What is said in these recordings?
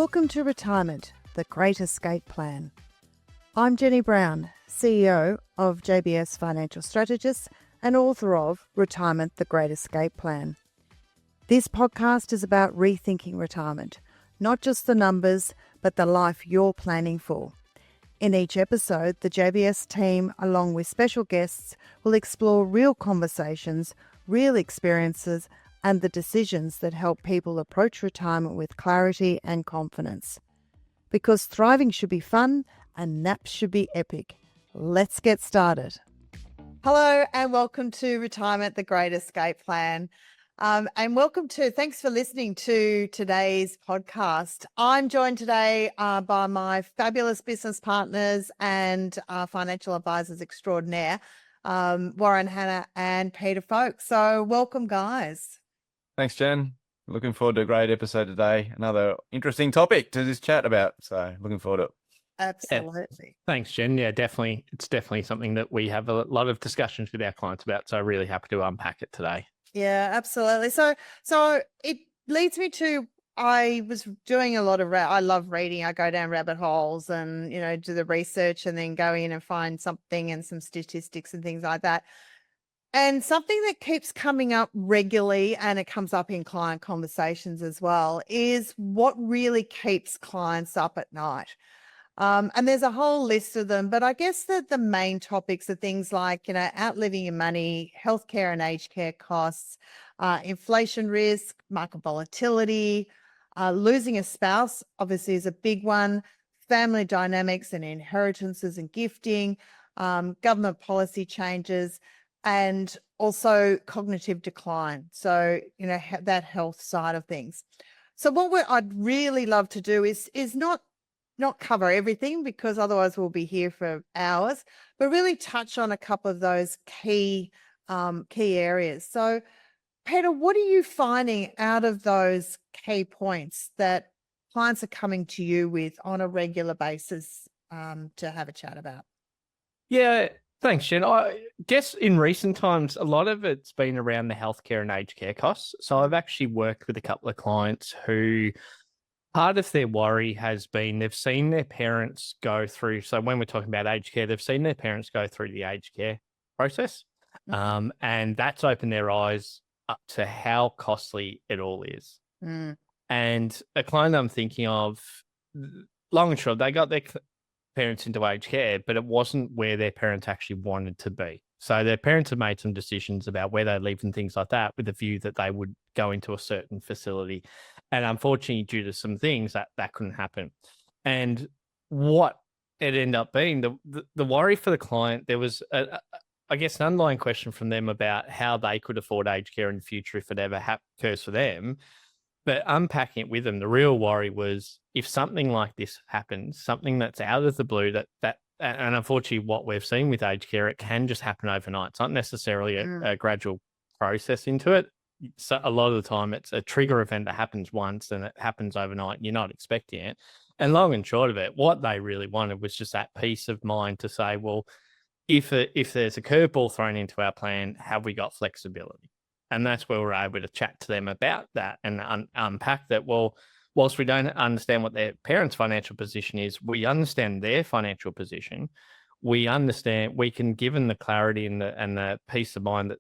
Welcome to Retirement, the Great Escape Plan. I'm Jenny Brown, CEO of JBS Financial Strategists and author of Retirement, the Great Escape Plan. This podcast is about rethinking retirement, not just the numbers, but the life you're planning for. In each episode, the JBS team, along with special guests, will explore real conversations, real experiences, and the decisions that help people approach retirement with clarity and confidence. Because thriving should be fun and naps should be epic. Let's get started. Hello and welcome to Retirement, the Great Escape Plan. Thanks for listening to today's podcast. I'm joined today by my fabulous business partners and financial advisors extraordinaire, Warren, Hanna and Peter Folk. So welcome, guys. Thanks, Jen. Looking forward to a great episode today. Another interesting topic to just chat about. So looking forward to it. Absolutely. Yeah. Thanks, Jen. Yeah, definitely. It's definitely something that we have a lot of discussions with our clients about. So really happy to unpack it today. Yeah, absolutely. So it leads me to, I was doing a lot of, I love reading. I go down rabbit holes and, do the research and then go in and find something and some statistics and things like that. And something that keeps coming up regularly, and it comes up in client conversations as well, is what really keeps clients up at night. And there's a whole list of them, but I guess that the main topics are things like, outliving your money, healthcare and aged care costs, inflation risk, market volatility, losing a spouse, obviously is a big one, family dynamics and inheritances and gifting, government policy changes, and also cognitive decline. So, that health side of things. So I'd really love to do is not cover everything, because otherwise we'll be here for hours, but really touch on a couple of those key areas. So Peter, what are you finding out of those key points that clients are coming to you with on a regular basis to have a chat about? Yeah, thanks, Jen. I guess in recent times, a lot of it's been around the healthcare and aged care costs. So I've actually worked with a couple of clients who part of their worry has been they've seen their parents go through. So when we're talking about aged care, they've seen their parents go through the aged care process. And that's opened their eyes up to how costly it all is. And a client I'm thinking of, long and short, they got their parents into aged care, but it wasn't where their parents actually wanted to be. So their parents have made some decisions about where they live and things like that with the view that they would go into a certain facility. And unfortunately, due to some things, that couldn't happen. And what it ended up being, the worry for the client, there was, I guess, an underlying question from them about how they could afford aged care in the future if it ever occurs for them. But unpacking it with them, the real worry was if something like this happens, something that's out of the blue, that and unfortunately what we've seen with aged care, it can just happen overnight. It's not necessarily a gradual process into it. So a lot of the time it's a trigger event that happens once and it happens overnight. You're not expecting it. And long and short of it, what they really wanted was just that peace of mind to say, well, if there's a curveball thrown into our plan, have we got flexibility? And that's where we're able to chat to them about that and unpack that. Well, whilst we don't understand what their parents' financial position is, we understand their financial position. We understand, we can give them the clarity and the peace of mind that,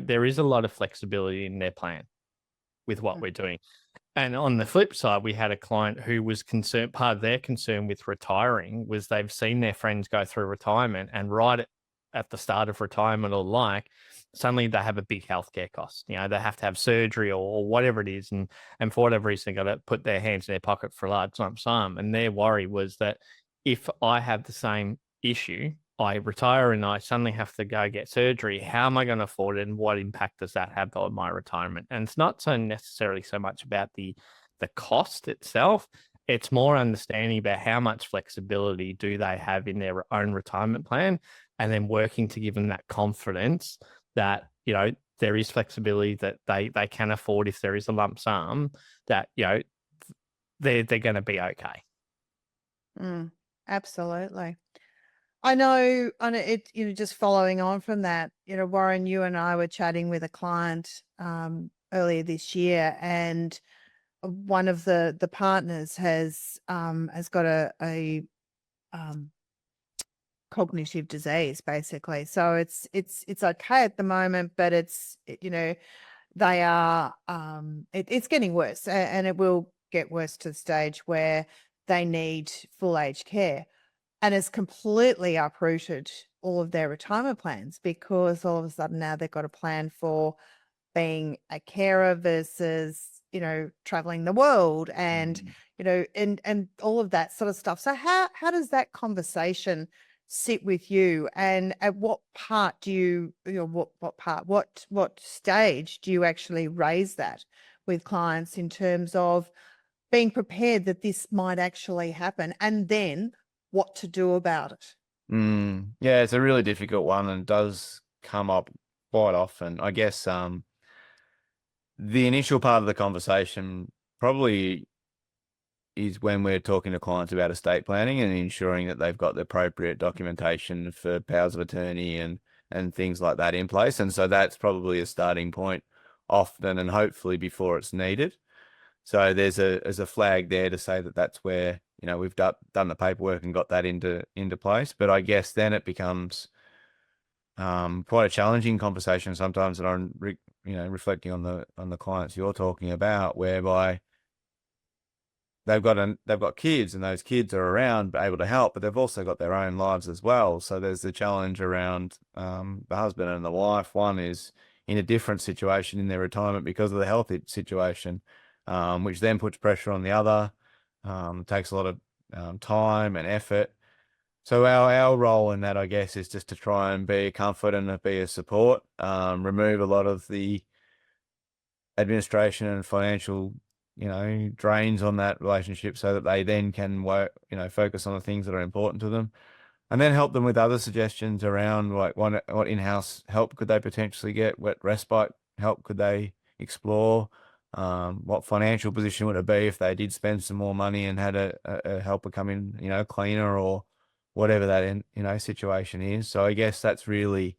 there is a lot of flexibility in their plan with what we're doing. And on the flip side, we had a client who was concerned, part of their concern with retiring was they've seen their friends go through retirement, and right at the start of retirement or suddenly they have a big healthcare cost. They have to have surgery or whatever it is. And for whatever reason, they got to put their hands in their pocket for a large lump sum. And their worry was that if I have the same issue, I retire and I suddenly have to go get surgery, how am I going to afford it? And what impact does that have on my retirement? And it's not so necessarily so much about the cost itself. It's more understanding about how much flexibility do they have in their own retirement plan, and then working to give them that confidence that, there is flexibility, that they can afford if there is a lump sum, that, they're going to be okay. Absolutely. I know it, just following on from that, Warren, you and I were chatting with a client earlier this year, and one of the partners has got a cognitive disease, basically. So it's okay at the moment, but they are it's getting worse, and it will get worse to the stage where they need full aged care, and it's completely uprooted all of their retirement plans, because all of a sudden now they've got a plan for being a carer versus traveling the world, and and all of that sort of stuff. So how does that conversation sit with you, and at what part do you what stage do you actually raise that with clients, in terms of being prepared that this might actually happen, and then what to do about it? Yeah, it's a really difficult one, and does come up quite often. I guess the initial part of the conversation probably is when we're talking to clients about estate planning and ensuring that they've got the appropriate documentation for powers of attorney and things like that in place. And so that's probably a starting point often, and hopefully before it's needed. So there's a flag there to say that that's where we've done the paperwork and got that into place. But I guess then it becomes quite a challenging conversation sometimes, that I'm reflecting on the clients you're talking about, whereby they've got kids, and those kids are around able to help, but they've also got their own lives as well. So there's the challenge around the husband and the wife. One is in a different situation in their retirement because of the health situation, which then puts pressure on the other. Takes a lot of time and effort. So our role in that, I guess, is just to try and be a comfort and be a support, remove a lot of the administration and financial drains on that relationship, so that they then can work, focus on the things that are important to them, and then help them with other suggestions around like what in-house help could they potentially get, what respite help could they explore, what financial position would it be if they did spend some more money and had a helper come in, cleaner or whatever that situation is. So I guess that's really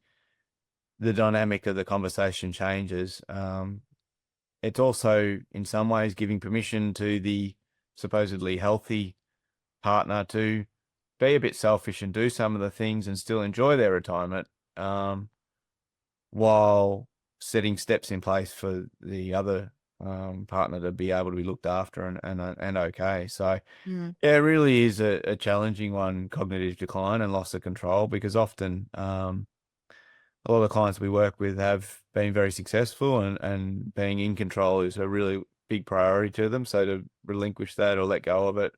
the dynamic of the conversation changes. It's also in some ways giving permission to the supposedly healthy partner to be a bit selfish and do some of the things and still enjoy their retirement, while setting steps in place for the other partner to be able to be looked after and okay. So yeah, it really is a challenging one, cognitive decline and loss of control, because often a lot of the clients we work with have been very successful, and being in control is a really big priority to them. So to relinquish that or let go of it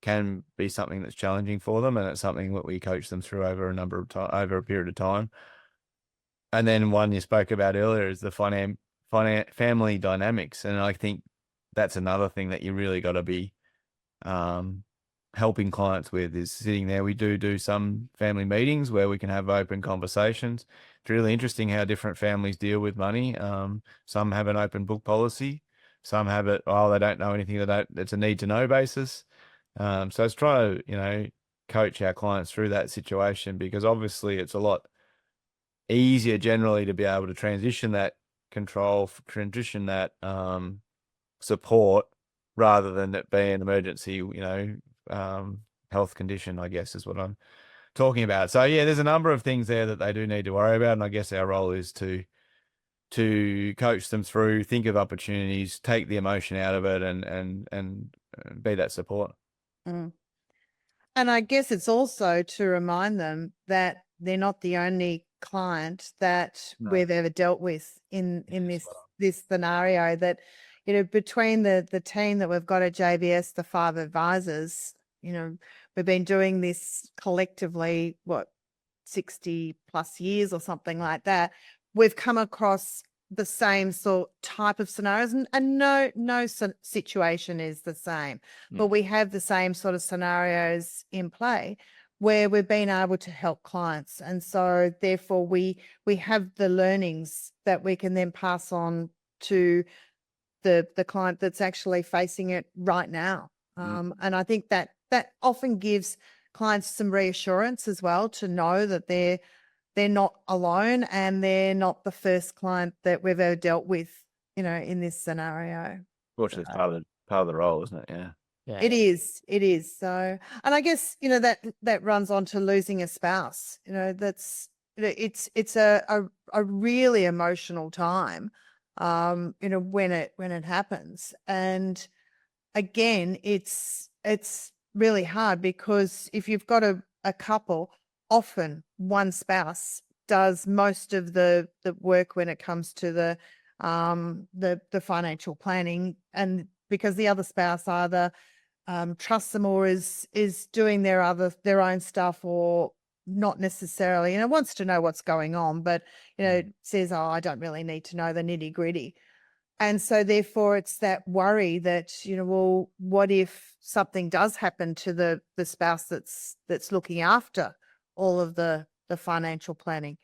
can be something that's challenging for them, and it's something that we coach them through over a period of time. And then one you spoke about earlier is the family dynamics, and I think that's another thing that you really got to be helping clients with, is sitting there. We do some family meetings where we can have open conversations. It's really interesting how different families deal with money. Some have an open book policy. Some have it, they don't know anything, it's a need to know basis. So it's trying to, coach our clients through that situation, because obviously it's a lot easier generally to be able to transition that control, transition that support, rather than it being an emergency, health condition, I guess is what I'm talking about. So yeah, there's a number of things there that they do need to worry about, and I guess our role is to coach them through, think of opportunities, take the emotion out of it, and be that support. And I guess it's also to remind them that they're not the only client that we've ever dealt with in this scenario. That between the team that we've got at JBS, the 5 advisors, we've been doing this collectively 60 plus years or something like that. We've come across the same type of scenarios, and no situation is the same, but we have the same sort of scenarios in play where we've been able to help clients, and so therefore we have the learnings that we can then pass on to the client that's actually facing it right now. And I think that often gives clients some reassurance as well, to know that they're not alone, and they're not the first client that we've ever dealt with, in this scenario. Fortunately, it's part of part of the role, isn't it? Yeah. Yeah. It is. So, and I guess, that runs on to losing a spouse, that's, it's a really emotional time, when it happens. And again, it's really hard because if you've got a couple, often one spouse does most of the work when it comes to the financial planning, and because the other spouse either trusts them or is doing their own stuff, or not necessarily, wants to know what's going on, but says, oh, I don't really need to know the nitty gritty. And so therefore it's that worry that, well, what if something does happen to the spouse that's looking after all of the financial planning?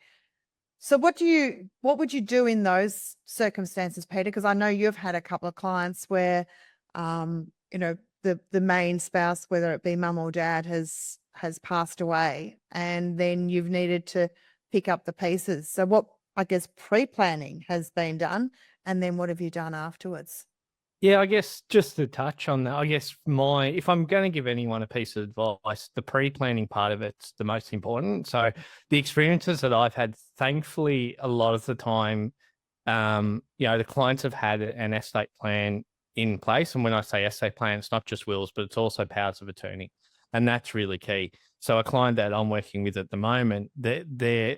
So what would you do in those circumstances, Peter? Because I know you've had a couple of clients where, the main spouse, whether it be mum or dad, has passed away, and then you've needed to pick up the pieces. So what, I guess, pre-planning has been done, and then what have you done afterwards? Yeah, I guess just to touch on that, I guess if I'm going to give anyone a piece of advice, the pre-planning part of it's the most important. So the experiences that I've had, thankfully, a lot of the time, the clients have had an estate plan in place. And when I say estate plan, it's not just wills, but it's also powers of attorney. And that's really key. So a client that I'm working with at the moment, they're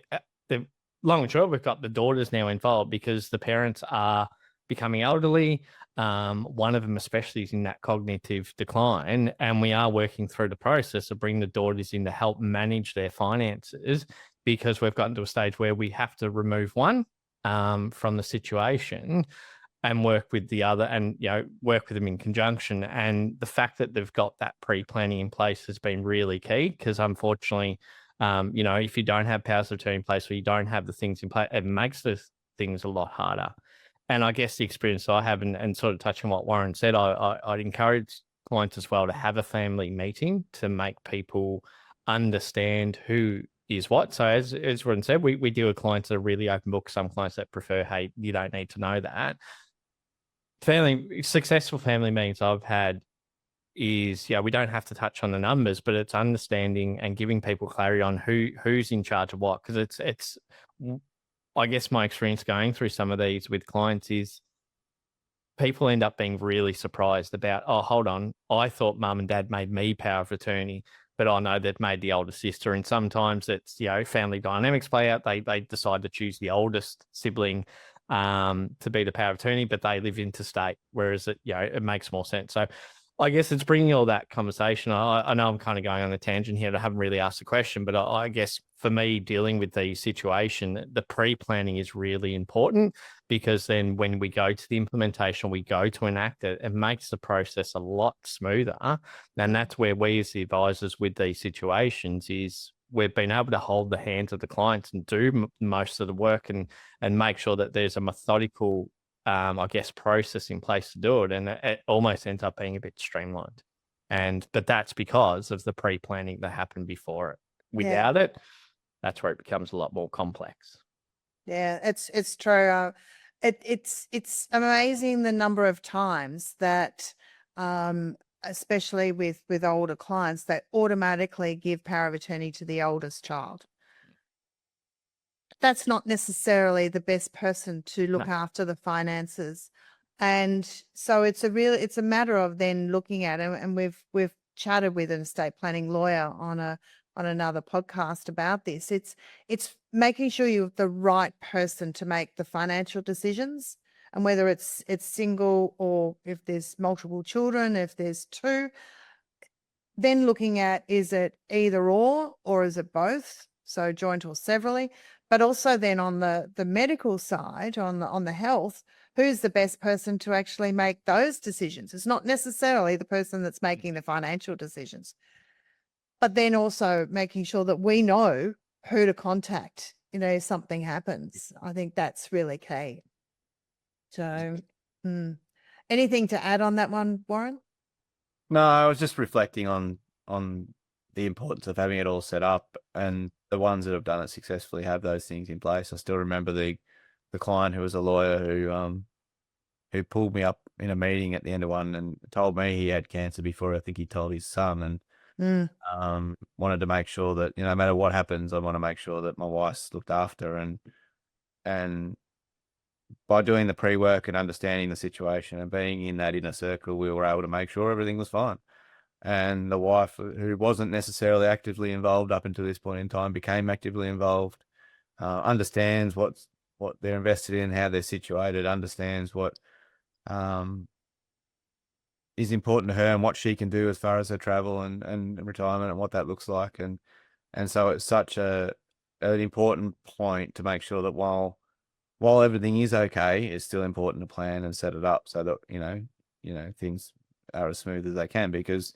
long and short, we've got the daughters now involved because the parents are becoming elderly. One of them especially is in that cognitive decline, and we are working through the process of bringing the daughters in to help manage their finances, because we've gotten to a stage where we have to remove one from the situation and work with the other, and work with them in conjunction. And the fact that they've got that pre-planning in place has been really key, because unfortunately, if you don't have powers of attorney in place, or you don't have the things in place, it makes the things a lot harder. And I guess the experience I have, and sort of touching on what Warren said, I'd encourage clients as well to have a family meeting to make people understand who is what. So as Warren said, we deal with clients that are really open book. Some clients that prefer, hey, you don't need to know that. Successful family meetings I've had is, we don't have to touch on the numbers, but it's understanding and giving people clarity on who's in charge of what. Because it's I guess my experience going through some of these with clients is people end up being really surprised about, oh, hold on, I thought mum and dad made me power of attorney, but I know they've made the older sister. And sometimes it's, family dynamics play out. They decide to choose the oldest sibling to be the power of attorney, but they live interstate, whereas it makes more sense. So I guess it's bringing all that conversation. I know I'm kind of going on a tangent here. I haven't really asked the question, but I guess for me, dealing with the situation, the pre-planning is really important, because then when we go to the implementation, we go to enact it, it makes the process a lot smoother. And that's where we as the advisors with these situations is we've been able to hold the hands of the clients and do most of the work and make sure that there's a methodical process in place to do it. And it almost ends up being a bit streamlined. But that's because of the pre-planning that happened before it. Without it, that's where it becomes a lot more complex. Yeah, it's true. It's amazing the number of times that, especially with older clients, that automatically give power of attorney to the oldest child. That's not necessarily the best person to look after the finances. And so it's a matter of then looking at it, and we've chatted with an estate planning lawyer on another podcast about this. It's making sure you have the right person to make the financial decisions, and whether it's single, or if there's multiple children, if there's two, then looking at, is it either or is it both? So joint or severally. But also then on the medical side, on the health, who's the best person to actually make those decisions? It's not necessarily the person that's making the financial decisions, but then also making sure that we know who to contact, if something happens. I think that's really key. So anything to add on that one, Warren? No, I was just reflecting on the importance of having it all set up, and the ones that have done it successfully have those things in place. I still remember the client who was a lawyer who pulled me up in a meeting at the end of one and told me he had cancer before I think he told his son, and wanted to make sure that, no matter what happens, I want to make sure that my wife's looked after, and by doing the pre-work and understanding the situation and being in that inner circle, we were able to make sure everything was fine. And the wife, who wasn't necessarily actively involved up until this point in time, became actively involved, understands what they're invested in, how they're situated, understands what is important to her and what she can do as far as her travel and retirement and what that looks like. And so it's such an important point to make sure that while everything is okay, it's still important to plan and set it up so that, things are as smooth as they can, because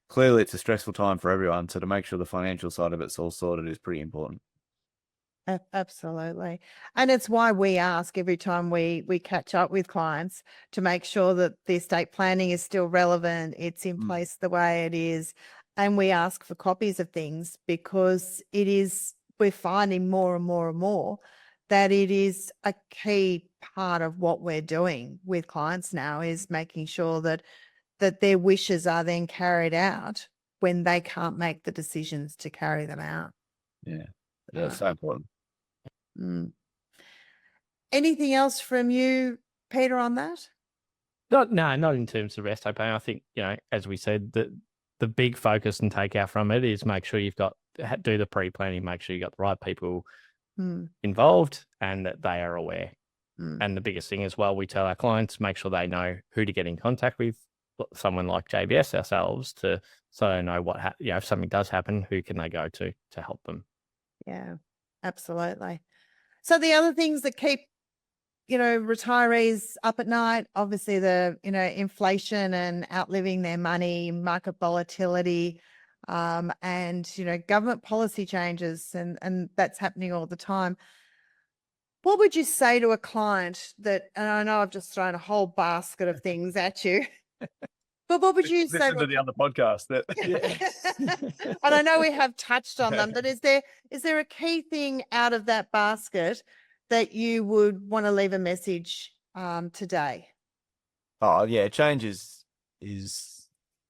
clearly it's a stressful time for everyone. So to make sure the financial side of it's all sorted is pretty important. Absolutely. And it's why we ask every time we catch up with clients to make sure that the estate planning is still relevant, it's in place the way it is. And we ask for copies of things because we're finding more and more and more that it is a key part of what we're doing with clients now, is making sure that their wishes are then carried out when they can't make the decisions to carry them out. Yeah, it's so important. Anything else from you, Peter, on that? Not in terms of estate planning. I think, as we said, the big focus and takeout from it is make sure do the pre-planning, make sure you got the right people involved and that they are aware. And the biggest thing as well, we tell our clients, make sure they know who to get in contact with, someone like JBS ourselves, so they know if something does happen, who can they go to help them. Yeah, absolutely. So the other things that keep, retirees up at night, obviously the, inflation and outliving their money, market volatility, and, government policy changes, and that's happening all the time. What would you say to a client and I know I've just thrown a whole basket of things at you, but what would you say? Listen to the other podcast. And I know we have touched on them, but is there a key thing out of that basket that you would want to leave a message today? Oh yeah, change is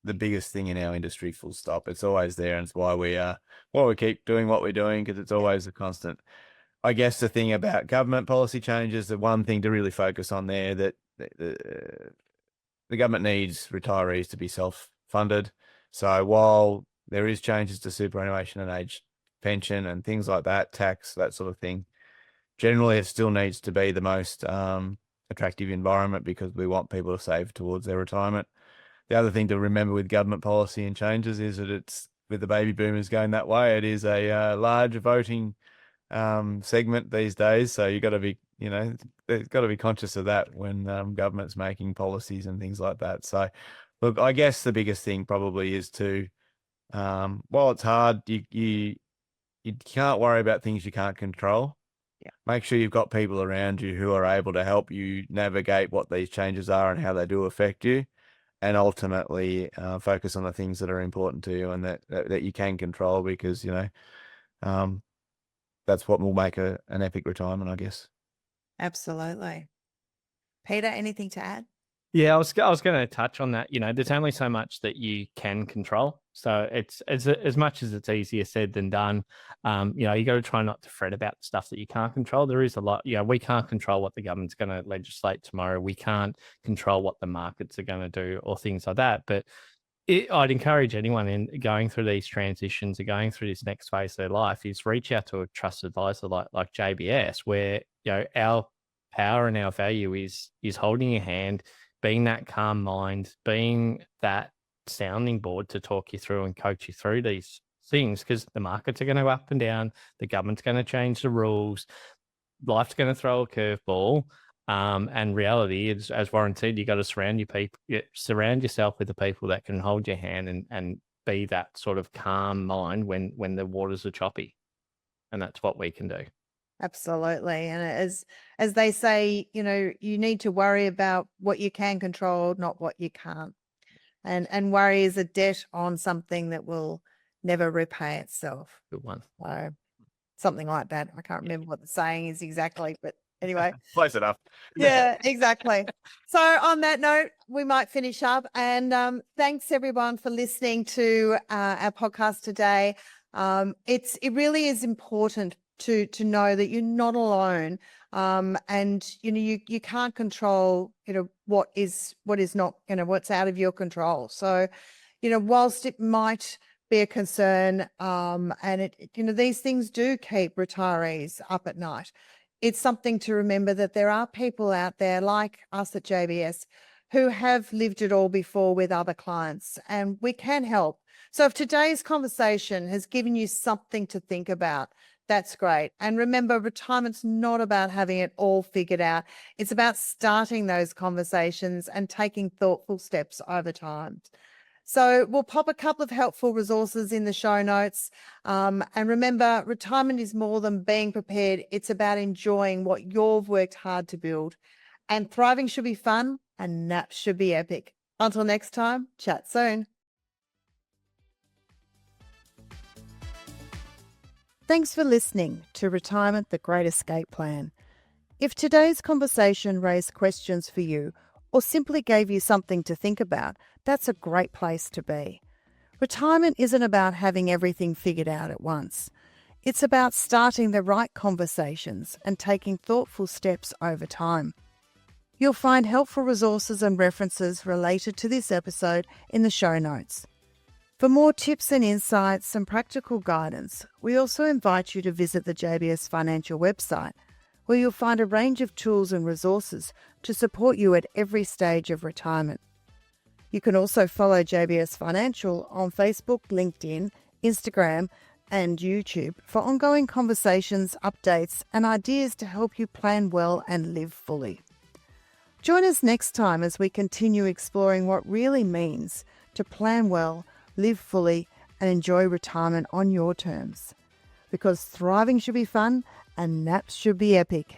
the biggest thing in our industry, full stop. It's always there, and it's why we keep doing what we're doing, because it's always a constant. I guess the thing about government policy changes, the one thing to really focus on there, that the government needs retirees to be self-funded. So while there is changes to superannuation and age pension and things like that, tax, that sort of thing, generally it still needs to be the most attractive environment, because we want people to save towards their retirement. The other thing to remember with government policy and changes is that it's, with the baby boomers going that way, it is a large voting segment these days. So you got to be, they've got to be conscious of that when government's making policies and things like that. So look, I guess the biggest thing probably is to, while it's hard, you can't worry about things you can't control. Yeah. Make sure you've got people around you who are able to help you navigate what these changes are and how they do affect you, and ultimately focus on the things that are important to you and that you can control, because that's what will make an epic retirement, I guess. Absolutely. Peter, anything to add? Yeah, I was going to touch on that. There's only so much that you can control. So it's as much as it's easier said than done. You got to try not to fret about stuff that you can't control. There is a lot. We can't control what the government's going to legislate tomorrow. We can't control what the markets are going to do or things like that. But I'd encourage anyone in going through these transitions or going through this next phase of their life is reach out to a trusted advisor like JBS, where our power and our value is holding your hand, being that calm mind, being that sounding board to talk you through and coach you through these things, because the markets are going to go up and down, the government's going to change the rules, life's going to throw a curveball. And reality is, as Warren said, you got to surround yourself with the people that can hold your hand and be that sort of calm mind when the waters are choppy. And that's what we can do. Absolutely. And as they say, you need to worry about what you can control, not what you can't. And worry is a debt on something that will never repay itself. Good one. So something like that. I can't remember what the saying is exactly, but Anyway. Close enough. Yeah, exactly. So on that note, we might finish up. And thanks everyone for listening to our podcast today. It really is important to know that you're not alone. And you can't control what is not what's out of your control. So whilst it might be a concern, and these things do keep retirees up at night, it's something to remember that there are people out there like us at JBS who have lived it all before with other clients, and we can help. So if today's conversation has given you something to think about, that's great. And remember, retirement's not about having it all figured out. It's about starting those conversations and taking thoughtful steps over time. So we'll pop a couple of helpful resources in the show notes. And remember, retirement is more than being prepared. It's about enjoying what you've worked hard to build. And thriving should be fun and naps should be epic. Until next time, chat soon. Thanks for listening to Retirement, the Great Escape Plan. If today's conversation raised questions for you or simply gave you something to think about, that's a great place to be. Retirement isn't about having everything figured out at once. It's about starting the right conversations and taking thoughtful steps over time. You'll find helpful resources and references related to this episode in the show notes. For more tips and insights and practical guidance, we also invite you to visit the JBS Financial website, where you'll find a range of tools and resources to support you at every stage of retirement. You can also follow JBS Financial on Facebook, LinkedIn, Instagram, and YouTube for ongoing conversations, updates, and ideas to help you plan well and live fully. Join us next time as we continue exploring what really means to plan well, live fully, and enjoy retirement on your terms. Because thriving should be fun and naps should be epic.